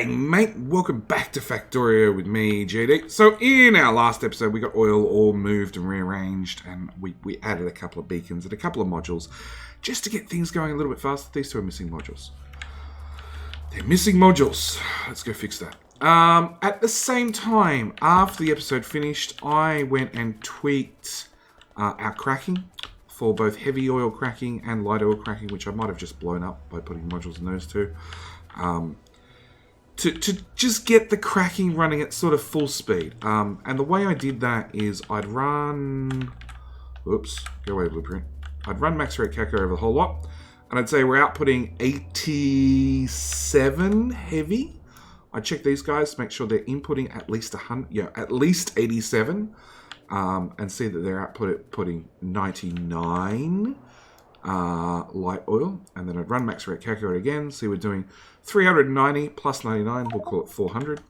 G'day mate, welcome back to Factorio with me, JD. So in our last episode we got oil all moved and rearranged, and we added a couple of beacons and a couple of modules just to get things going a little bit faster. These two are missing modules. They're missing modules. Let's go fix that. At the same time, after the episode finished, I went and tweaked our cracking for both heavy oil cracking and light oil cracking, which I might have just blown up by putting modules in those two. To just get the cracking running at sort of full speed. And the way I did that is I'd run... Oops, go away Blueprint. I'd run max rate calculator over the whole lot, and I'd say we're outputting 87 heavy. I'd check these guys to make sure they're inputting at least 100, at least 87, and see that they're outputting 99 light oil. And then I'd run max rate calculator again, see we're doing 390 plus 99, we'll call it 400.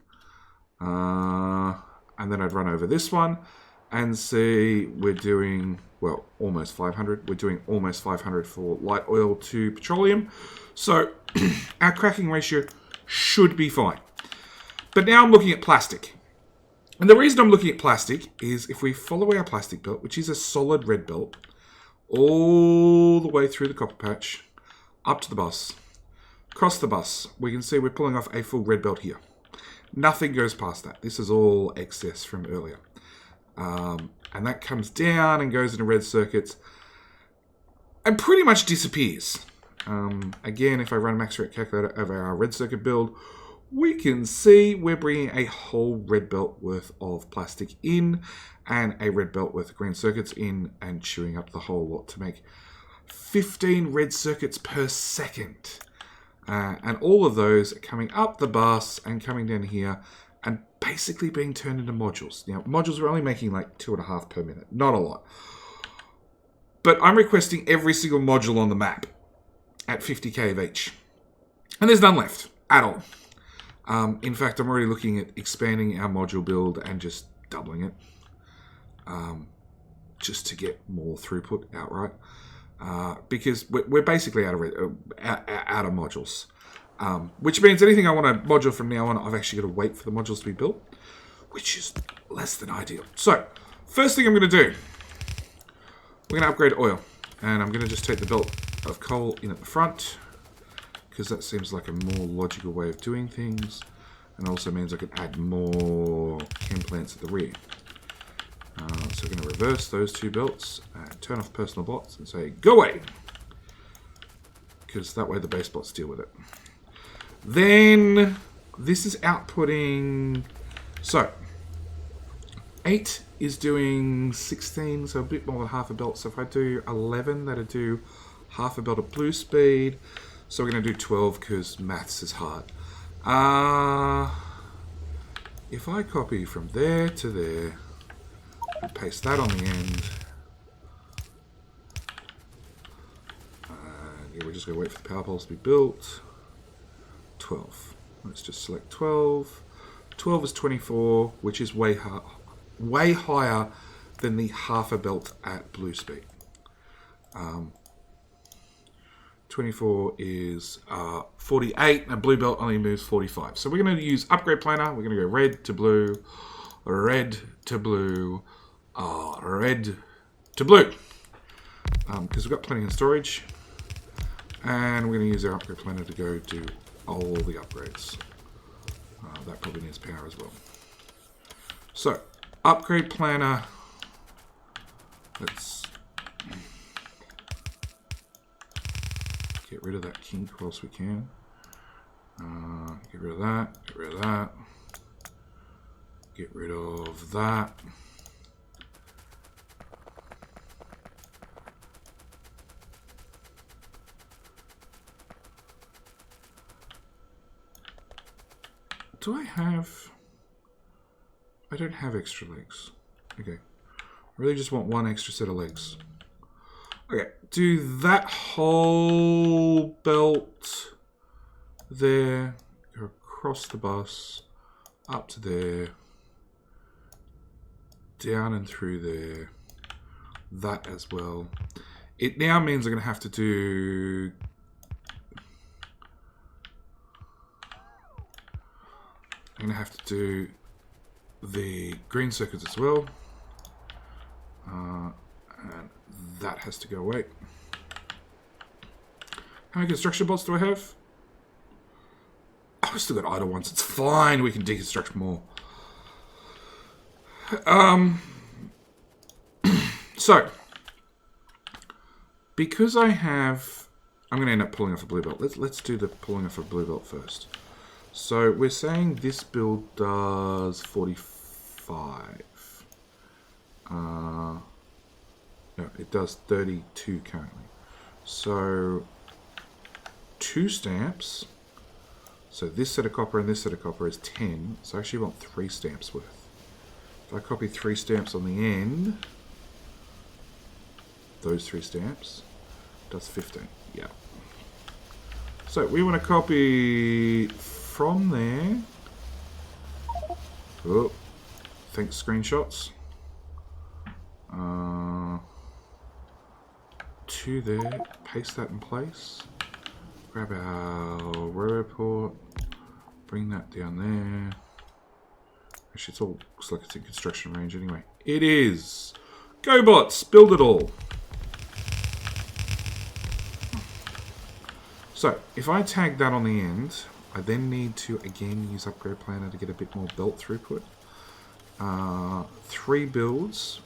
And then I'd run over this one and see we're doing, well, almost 500. We're doing almost 500 for light oil to petroleum. So our cracking ratio should be fine. But now I'm looking at plastic. And the reason I'm looking at plastic is if we follow our plastic belt, which is a solid red belt, all the way through the copper patch, up to the bus, across the bus, we can see we're pulling off a full red belt here. Nothing goes past that. This is all excess from earlier. And that comes down and goes into red circuits and pretty much disappears. Again, if I run a max rate calculator over our red circuit build, we can see we're bringing a whole red belt worth of plastic in and a red belt worth of green circuits in and chewing up the whole lot to make 15 red circuits per second. And all of those are coming up the bus and coming down here and basically being turned into modules. Now, modules are only making like 2.5 per minute. Not a lot. But I'm requesting every single module on the map at 50k of each. And there's none left at all. In fact, I'm already looking at expanding our module build and just doubling it. Just to get more throughput outright. Because we're basically out of modules. Which means anything I want a module from now on, I've actually got to wait for the modules to be built, which is less than ideal. So, first thing I'm going to do, we're going to upgrade oil. And I'm going to just take the belt of coal in at the front, because that seems like a more logical way of doing things. And also means I can add more chem plants at the rear. So we're going to reverse those two belts, and turn off personal bots and say, go away! Because that way the base bots deal with it. Then, this is outputting, so, 8 is doing 16, so a bit more than half a belt. So if I do 11, that'll do half a belt of blue speed. So we're going to do 12 because maths is hard. If I copy from there to there, and paste that on the end, yeah, we're just going to wait for the power poles to be built. 12. Let's just select 12. 12 is 24, which is way higher than the half a belt at blue speed. 24 is 48, and a blue belt only moves 45. So we're going to use upgrade planner. We're going to go red to blue, red to blue, red to blue. Because we've got plenty in storage. And we're going to use our upgrade planner to go do all the upgrades. That probably needs power as well. So, upgrade planner. Let's get rid of that kink whilst we can. Get rid of that. Get rid of that. Get rid of that. Do I have... I don't have extra legs. Okay. I really just want one extra set of legs. Okay. Do that whole belt there. Go across the bus. Up to there. Down and through there. That as well. It now means I'm going to have to do I'm going to have to do the green circuits as well. And that has to go away. How many construction bolts do I have? Oh, I've still got idle ones. It's fine. We can deconstruct more. So, because I have... I'm going to end up pulling off a blue belt. Let's do the pulling off a blue belt first. So, we're saying this build does 45. No, it does 32 currently. So, 2 stamps. So this set of copper and this set of copper is 10. So I actually want 3 stamps worth. If I copy 3 stamps on the end, those 3 stamps, does 15. Yeah. So we want to copy from there. Oh, thanks screenshots. To there, paste that in place. Grab our railroad port, bring that down there. Actually, it all looks like it's in construction range anyway. It is! Go bots, build it all! So, if I tag that on the end, I then need to again use Upgrade Planner to get a bit more belt throughput. 3 builds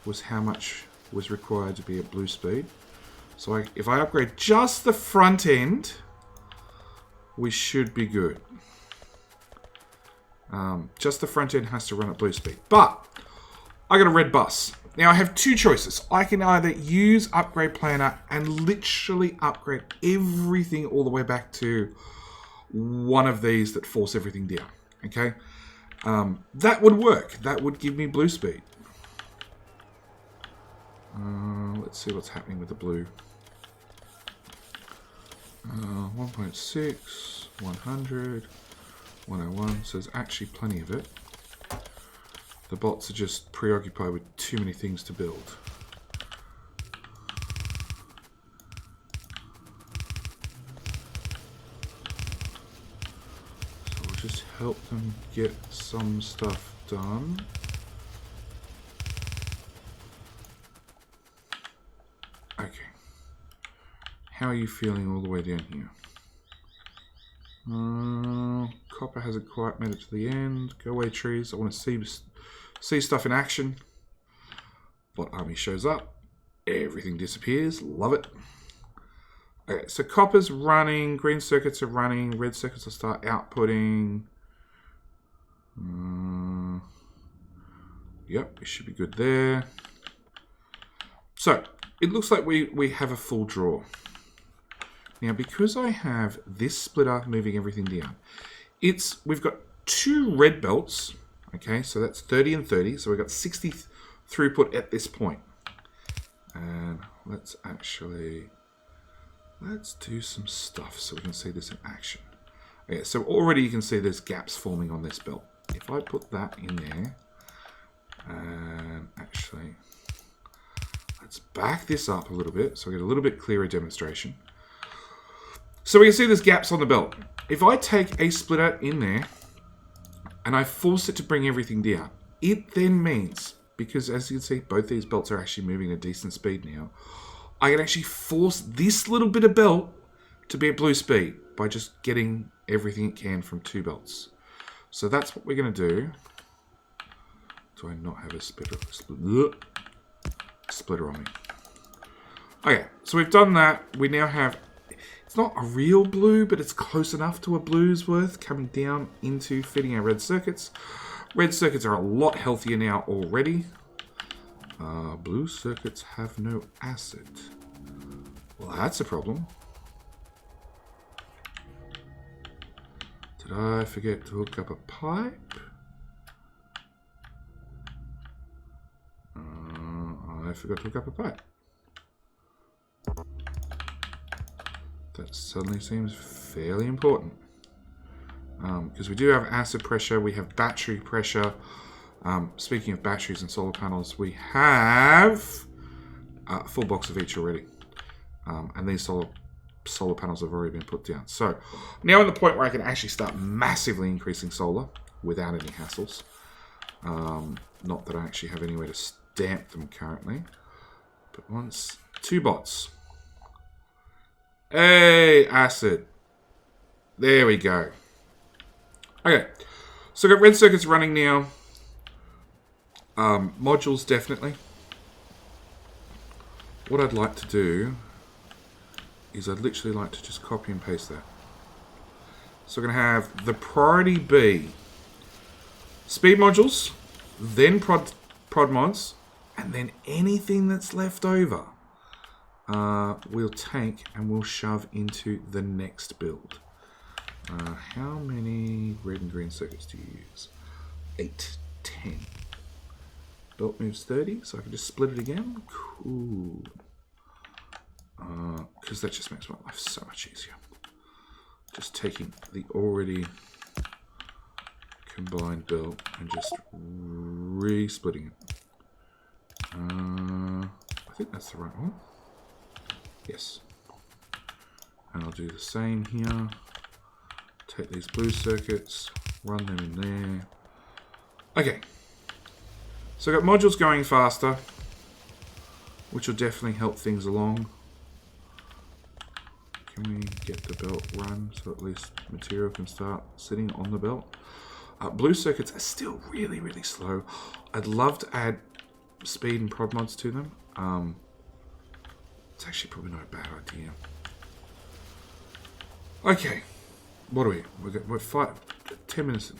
was how much was required to be at blue speed. So if I upgrade just the front end, we should be good. Just the front end has to run at blue speed. But I got a red bus. Now I have 2 choices. I can either use Upgrade Planner and literally upgrade everything all the way back to one of these that force everything down. Okay? That would work. That would give me blue speed. Let's see what's happening with the blue. 1.6, 100, 101. So there's actually plenty of it. The bots are just preoccupied with too many things to build. So we'll just help them get some stuff done. Okay. How are you feeling all the way down here? Copper hasn't quite made it to the end. Go away, trees. I want to see stuff in action. Bot army shows up. Everything disappears. Love it. Okay, so copper's running. Green circuits are running. Red circuits will start outputting. Yep, we should be good there. So, it looks like we have a full draw. Now, because I have this splitter moving everything down, we've got 2 red belts, okay, so that's 30 and 30, so we've got 60 throughput at this point. And let's do some stuff so we can see this in action. Okay, so already you can see there's gaps forming on this belt. If I put that in there, and actually, let's back this up a little bit so we get a little bit clearer demonstration. So we can see there's gaps on the belt. If I take a splitter in there and I force it to bring everything down, it then means, because as you can see, both these belts are actually moving at a decent speed now, I can actually force this little bit of belt to be at blue speed by just getting everything it can from 2 belts. So that's what we're going to do. Do I not have a splitter on me? Okay, so we've done that. We now have... It's not a real blue, but it's close enough to a blue's worth coming down into feeding our red circuits. Red circuits are a lot healthier now already. Blue circuits have no acid. Well, that's a problem. Did I forget to hook up a pipe? I forgot to hook up a pipe. That suddenly seems fairly important. Because we do have acid pressure, we have battery pressure. Speaking of batteries and solar panels, we have a full box of each already. And these solar solar panels have already been put down. So now at the point where I can actually start massively increasing solar without any hassles. Not that I actually have anywhere to stamp them currently. But once, 2 bots. Hey, acid. There we go. Okay, so I've got red circuits running now. Modules, definitely. What I'd like to do is I'd literally like to just copy and paste that. So we're going to have the priority be speed modules, then prod mods, and then anything that's left over we'll take and we'll shove into the next build. How many red and green circuits do you use? 8, 10. Belt moves 30, so I can just split it again. Cool. Because that just makes my life so much easier. Just taking the already combined belt and just re-splitting it. I think that's the right one. Yes. And I'll do the same here. Take these blue circuits, run them in there. Okay. So I've got modules going faster, which will definitely help things along. Can we get the belt run so at least material can start sitting on the belt? Blue circuits are still really, really slow. I'd love to add speed and prod mods to them. It's actually probably not a bad idea. Okay, what are we? We're 10 minutes.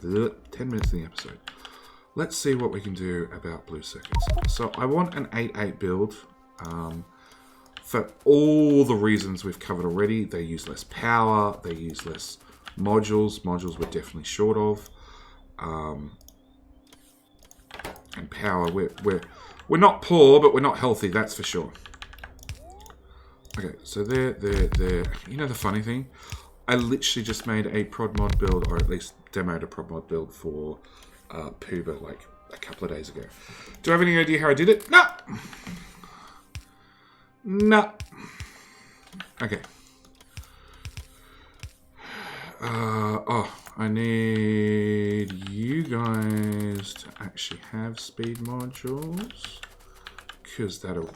10 minutes in the episode. Let's see what we can do about blue circuits. So I want an 8.8 build. For all the reasons we've covered already, they use less power, they use less modules. Modules we're definitely short of. And power, we're not poor, but we're not healthy, that's for sure. Okay, so there. You know the funny thing? I literally just made a prod mod build, or at least demoed a prod mod build for Puba like a couple of days ago. Do I have any idea how I did it? No! No. Okay. I need you guys to actually have speed modules, because that'll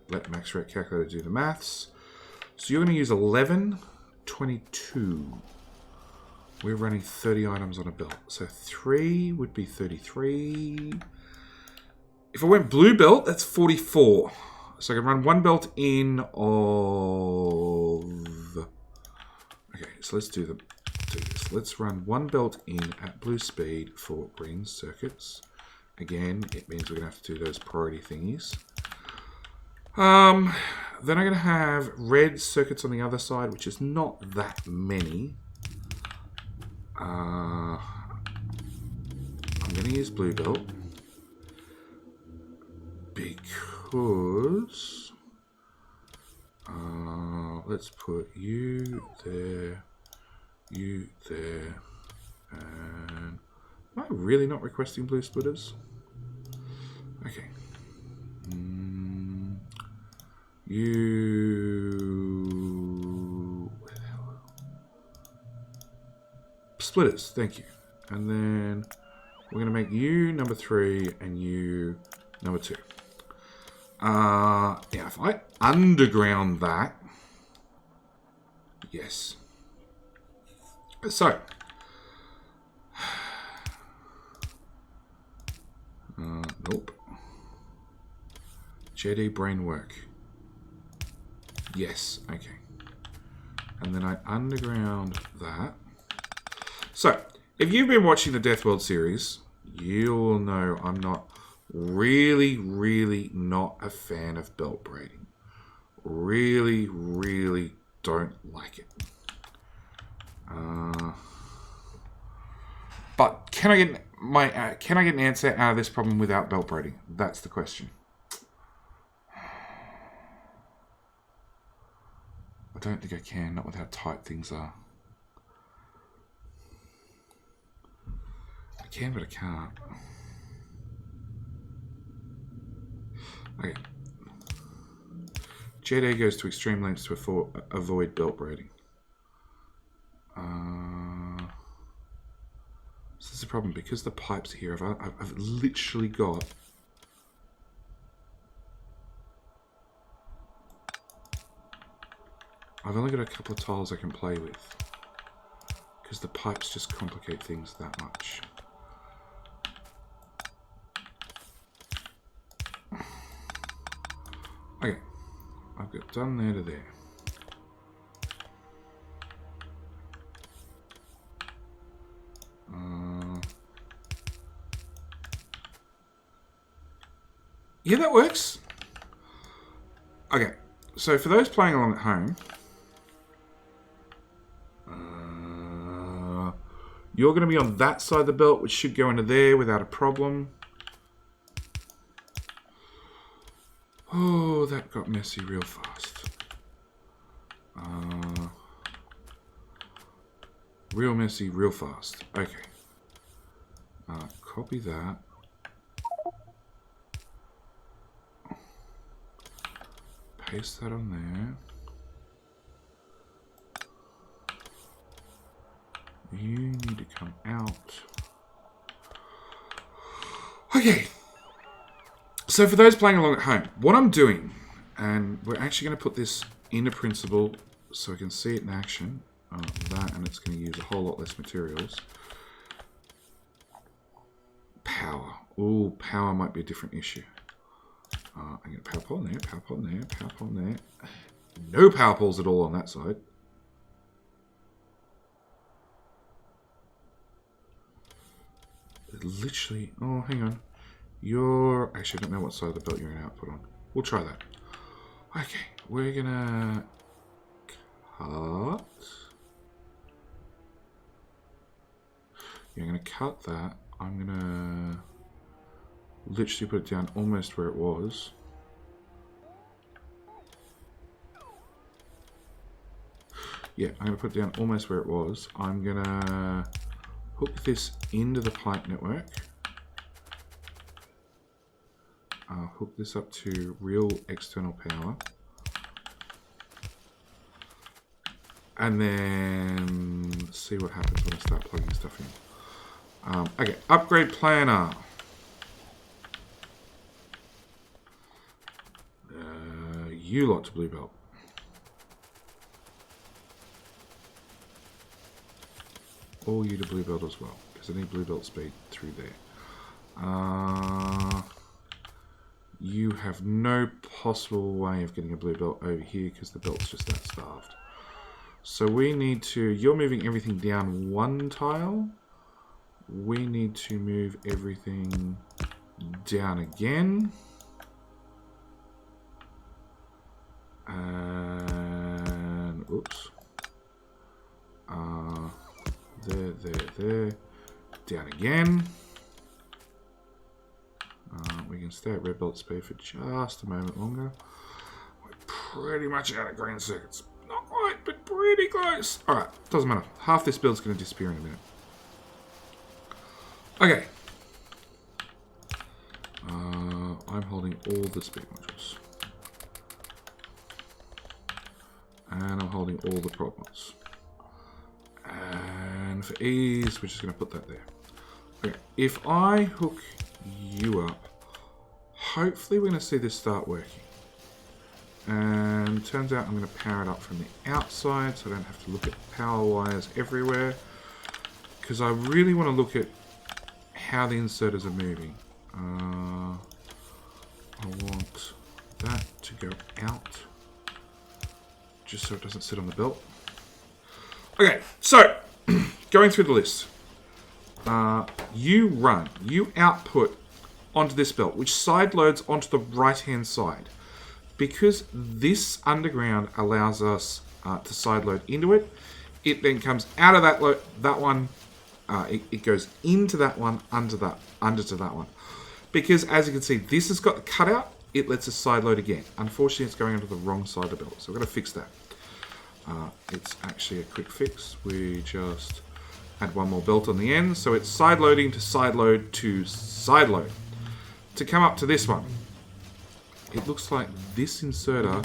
let Max Rate Calculator do the maths. So you're going to use 11, 22. We're running 30 items on a belt. So 3 would be 33. If I went blue belt, that's 44. So I can run 1 belt in of... Okay, so let's do this. Let's run 1 belt in at blue speed for green circuits. Again, it means we're going to have to do those priority thingies. Then I'm going to have red circuits on the other side, which is not that many. I'm going to use blue belt because let's put you there, and am I really not requesting blue splitters? Okay. You... Where the hell? Splitters, thank you. And then we're going to make you number 3 and you number 2. Yeah, if I underground that... Yes. So... nope. Jedi brain work. Yes, okay. And then I underground that. So, if you've been watching the Death World series, you'll know I'm not really not a fan of belt braiding. Really don't like it. But can I get an answer out of this problem without belt braiding? That's the question. I don't think I can, not with how tight things are. I can, but I can't. Okay. Jet air goes to extreme lengths to avoid belt braiding. So this is a problem because the pipes are here. I've literally got... I've only got a couple of tiles I can play with. Because the pipes just complicate things that much. Okay. I've got done there to there. Yeah, that works. Okay, so for those playing along at home, you're going to be on that side of the belt, which should go into there without a problem. Oh, that got messy real fast. Real messy, real fast. Okay. Copy that. Paste that on there. You need to come out. Okay. So for those playing along at home, what I'm doing, and we're actually going to put this into Principle so I can see it in action. That, and it's going to use a whole lot less materials. Power. Ooh, power might be a different issue. I'm going to power pole on there, power pole on there, power pole on there. No power poles at all on that side. Literally, oh, hang on. You're, actually, I don't know what side of the belt you're going to output on. We'll try that. Okay, we're going to cut. Yeah, I'm going to cut that. I'm going to literally put it down almost where it was. Yeah, I'm going to put it down almost where it was. I'm going to hook this into the pipe network. I'll hook this up to real external power. And then see what happens when I start plugging stuff in. Okay, upgrade planner. You lot to blue belt. All you to blue belt as well, because I need blue belt speed through there. You have no possible way of getting a blue belt over here because the belt's just that starved. So we need to, you're moving everything down one tile. We need to move everything down again. And, oops. There. Down again. We can stay at red belt speed for just a moment longer. We're pretty much out of green circuits. Not quite, but pretty close. Alright, doesn't matter. Half this build's going to disappear in a minute. Okay. I'm holding all the speed modules. And I'm holding all the prod mods. And for ease, we're just going to put that there. Okay, if I hook you up, hopefully we're going to see this start working. And turns out I'm going to power it up from the outside so I don't have to look at power wires everywhere. Because I really want to look at how the inserters are moving. I want that to go out just so it doesn't sit on the belt. Okay, so going through the list. You output onto this belt, which side loads onto the right-hand side. Because this underground allows us to side load into it, it then comes out of that one. It goes into that one, under to that one. Because as you can see, this has got the cutout. It lets us side load again. Unfortunately, it's going onto the wrong side of the belt, so we're going to fix that. It's actually a quick fix. We just add one more belt on the end, so it's side loading to side load to side load. To come up to this one, it looks like this inserter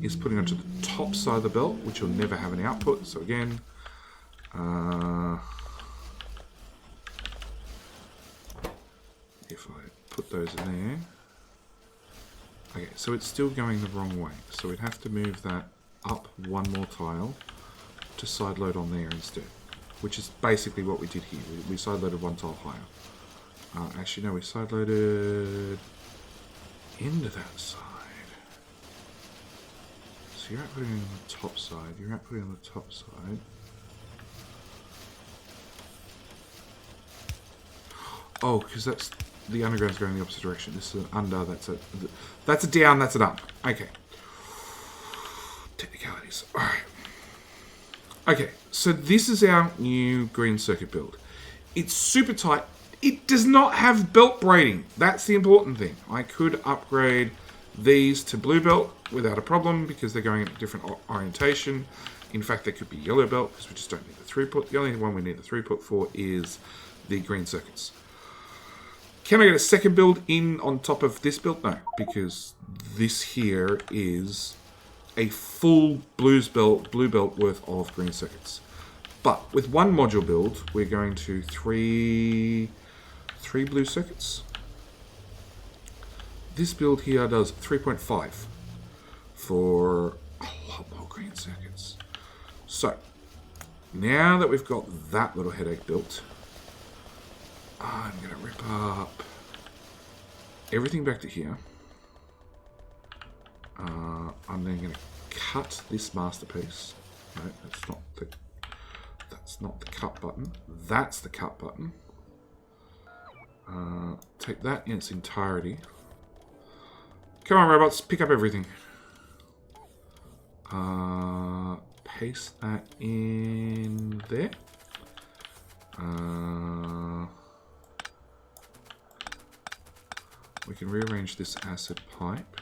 is putting onto the top side of the belt, which will never have an output. So again, if I put those in there, okay, so it's still going the wrong way. So we'd have to move that up one more tile to side load on there instead, which is basically what we did here. We side loaded one tile higher. Actually, no, we side loaded into that side. So you're outputting on the top side. You're outputting on the top side. Oh, because that's the underground's going the opposite direction. This is an under. That's a down. That's an up. Okay. Technicalities. All right. Okay. So this is our new green circuit build. It's super tight. It does not have belt braiding. That's the important thing. I could upgrade these to blue belt without a problem because they're going in a different orientation. In fact, they could be yellow belt because we just don't need the throughput. The only one we need the throughput for is the green circuits. Can I get a second build in on top of this build? No, because this here is a full blue belt worth of green circuits. But with one module build, we're going to three blue circuits. This build here does 3.5 for a lot more green circuits. So, now that we've got that little headache built, I'm going to rip up everything back to here. I'm then going to cut this masterpiece. No, that's not the cut button. That's the cut button. Take that in its entirety. Come on, robots, pick up everything. Paste that in there. We can rearrange this acid pipe.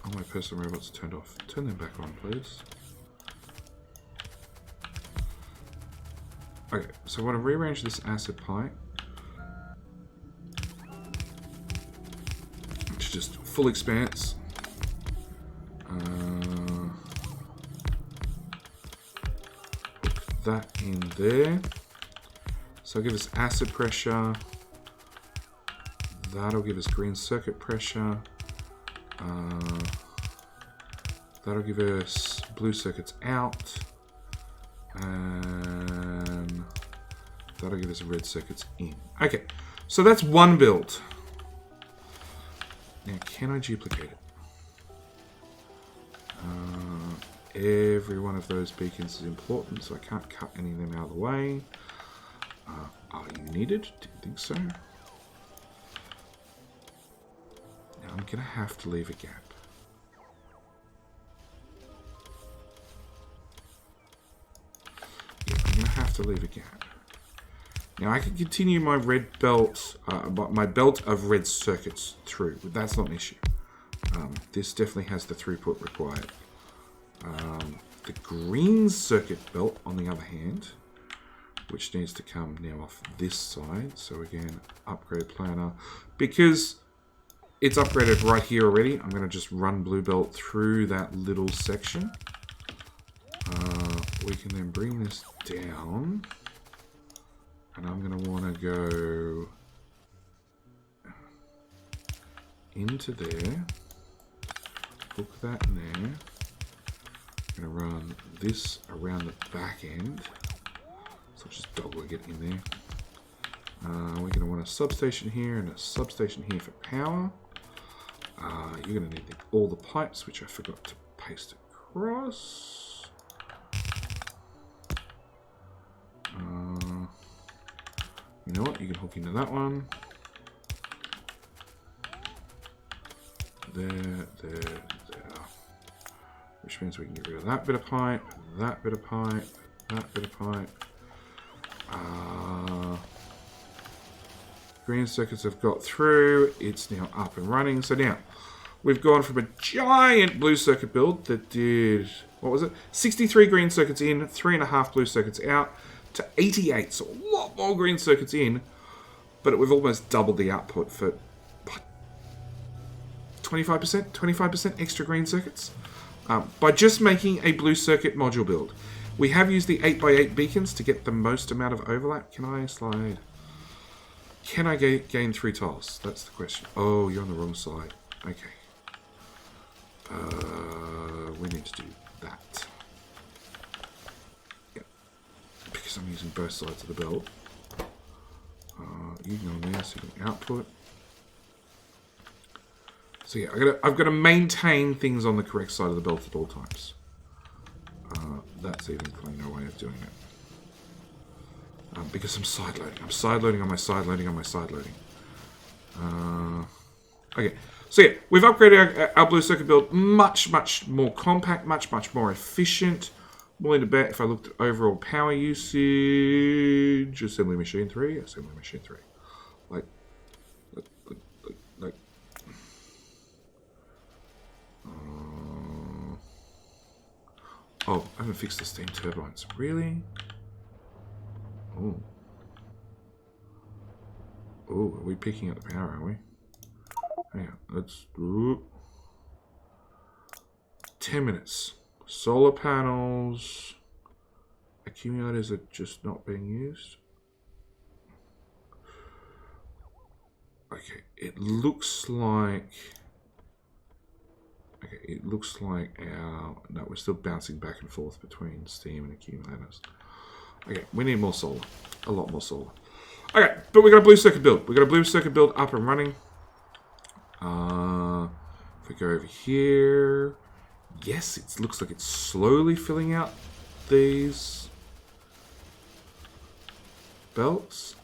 Oh, my personal robots are turned off. Turn them back on, please. Okay, so I want to rearrange this acid pipe to just full expanse. Put that in there. So I'll give us acid pressure. That'll give us green circuit pressure. That'll give us blue circuits out. And that'll give us red circuits in. Okay, so that's one build. Now, can I duplicate it? Every one of those beacons is important, so I can't cut any of them out of the way. Are you needed? Didn't think so. Now I'm going to have to leave a gap. Yeah, I'm going to have to leave a gap. Now I can continue my red belt, my belt of red circuits through, but that's not an issue. This definitely has the throughput required. The green circuit belt, on the other hand, which needs to come now off this side. So again, upgrade planner. Because it's upgraded right here already, I'm going to just run blue belt through that little section. We can then bring this down. And I'm going to want to go into there. Hook that in there. I'm going to run this around the back end. So I'll just dogleg it in there. We're going to want a substation here and a substation here for power. You're going to need all the pipes, which I forgot to paste across. You know what? You can hook into that one. There. Which means we can get rid of that bit of pipe, that bit of pipe, that bit of pipe. Green circuits have got through. It's now up and running. So now, we've gone from a giant blue circuit build that did, what was it? 63 green circuits in, 3.5 blue circuits out, to 88. So a lot more green circuits in. but we've almost doubled the output for 25% extra green circuits by just making a blue circuit module build. We have used the 8x8 beacons to get the most amount of overlap. Can I slide? Can I gain 3 tiles? That's the question. Oh, you're on the wrong side. Okay. We need to do that. Yep. Because I'm using both sides of the belt. You can go on there so you can output. So yeah, I've got to maintain things on the correct side of the belt at all times. That's even cleaner way of doing it. Because I'm side loading. I'm side loading on my side loading on my side loading. Okay, so yeah, we've upgraded our blue circuit build. Much more compact, much more efficient. I'm willing to bet if I looked at overall power usage, assembly machine 3, like oh, I haven't fixed the steam turbines. Really? Oh. Oh, are we picking up the power, are we? Hang on, let's... Ooh. 10 minutes. Solar panels. Accumulators are just not being used. Okay, it looks like... Okay, it looks like our... No, we're still bouncing back and forth between steam and accumulators. Okay, we need more solar. A lot more solar. Okay, but we got a blue circuit build. We got a blue circuit build up and running. If we go over here... Yes, it looks like it's slowly filling out these belts.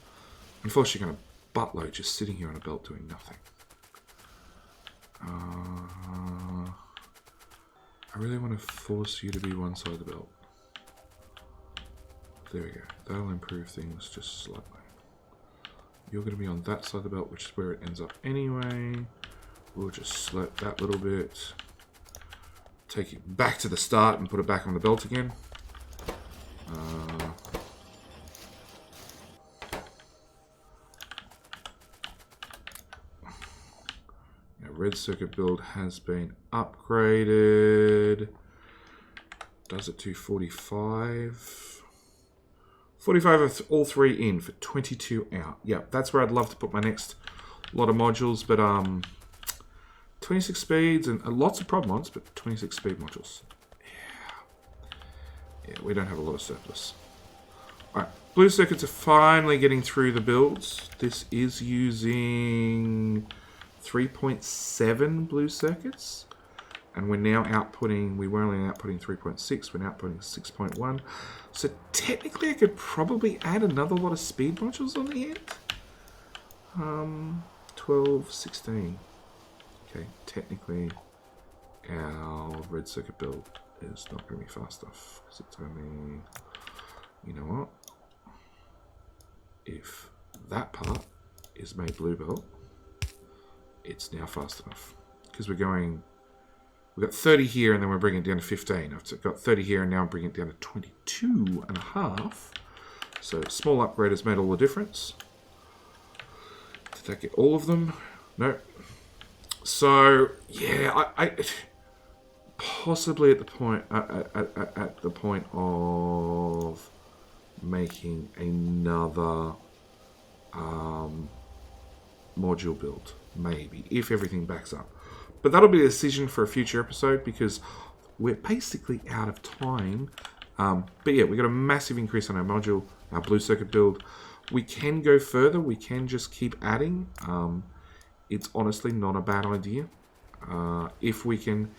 Unfortunately, got a buttload just sitting here on a belt doing nothing. I really want to force you to be one side of the belt. There we go. That'll improve things just slightly. You're going to be on that side of the belt, which is where it ends up anyway. We'll just select that little bit. Take it back to the start and put it back on the belt again. Red circuit build has been upgraded. Does it to 45? 45 of all 3 in for 22 out. Yeah, that's where I'd love to put my next lot of modules, but 26 speeds and lots of prod mods, but 26 speed modules. Yeah, we don't have a lot of surplus. Alright, blue circuits are finally getting through the builds. This is using 3.7 blue circuits, and we're now outputting, we were only outputting 3.6, we're now outputting 6.1. So technically I could probably add another lot of speed modules on the end. 12, 16. Okay, technically our red circuit build is not going to be fast enough because it's only, you know what, if that part is made blue belt, it's now fast enough because we've got 30 here and then we're bringing it down to 15. I've got 30 here and now I'm bringing it down to 22 and a half. So small upgrade has made all the difference. Did that get all of them? No. So yeah, I possibly at the point at the point of making another module build, maybe, if everything backs up. But that'll be a decision for a future episode because we're basically out of time. But yeah, we got a massive increase on our module, our blue circuit build. We can go further. We can just keep adding. It's honestly not a bad idea if we can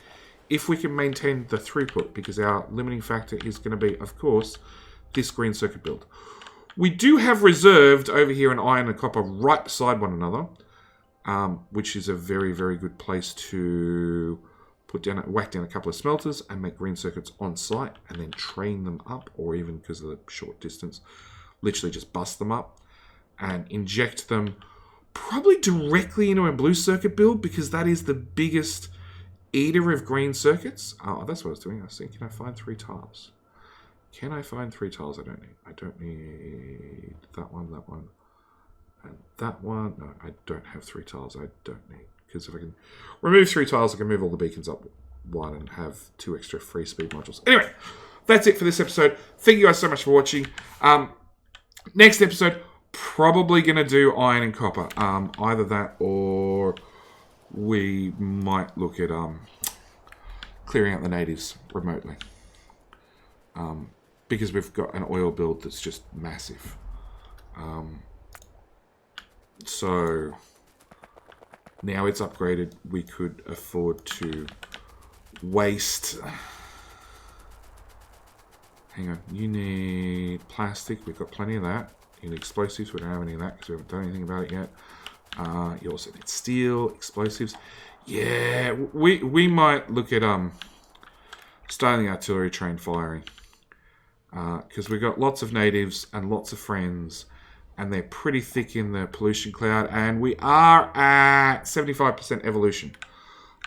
maintain the throughput, because our limiting factor is going to be, of course, this green circuit build. We do have reserved over here an iron and copper right beside one another, which is a very, very good place to whack down a couple of smelters and make green circuits on site and then train them up, or even because of the short distance, literally just bust them up and inject them probably directly into a blue circuit build, because that is the biggest eater of green circuits. Oh, that's what I was doing. I was thinking, can I find 3 tiles? Can I find 3 tiles? I don't need that one, And that one, no, I don't have 3 tiles. I don't need, because if I can remove 3 tiles, I can move all the beacons up 1 and have 2 extra free speed modules. Anyway, that's it for this episode. Thank you guys so much for watching. Next episode, probably going to do iron and copper. Either that or we might look at clearing out the natives remotely. Because we've got an oil build that's just massive. So now it's upgraded, we could afford to waste. Hang on, you need plastic, we've got plenty of that. You need explosives, we don't have any of that because we haven't done anything about it yet. You also need steel, explosives. Yeah, we might look at starting the artillery train firing. Because we've got lots of natives and lots of friends, and they're pretty thick in the pollution cloud, and we are at 75% evolution.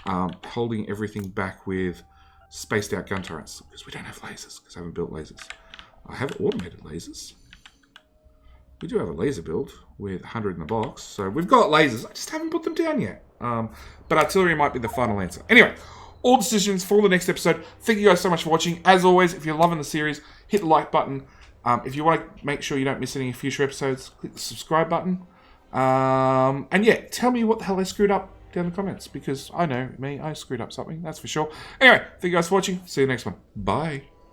Holding everything back with spaced out gun turrets, because we don't have lasers, because I haven't built lasers. I have automated lasers. We do have a laser build with 100 in the box, so we've got lasers. I just haven't put them down yet. But artillery might be the final answer. Anyway, all decisions for the next episode. Thank you guys so much for watching. As always, if you're loving the series, hit the like button. If you want to make sure you don't miss any future episodes, click the subscribe button. And yeah, tell me what the hell I screwed up down in the comments, because I know me, I screwed up something, that's for sure. Anyway, thank you guys for watching. See you next one. Bye.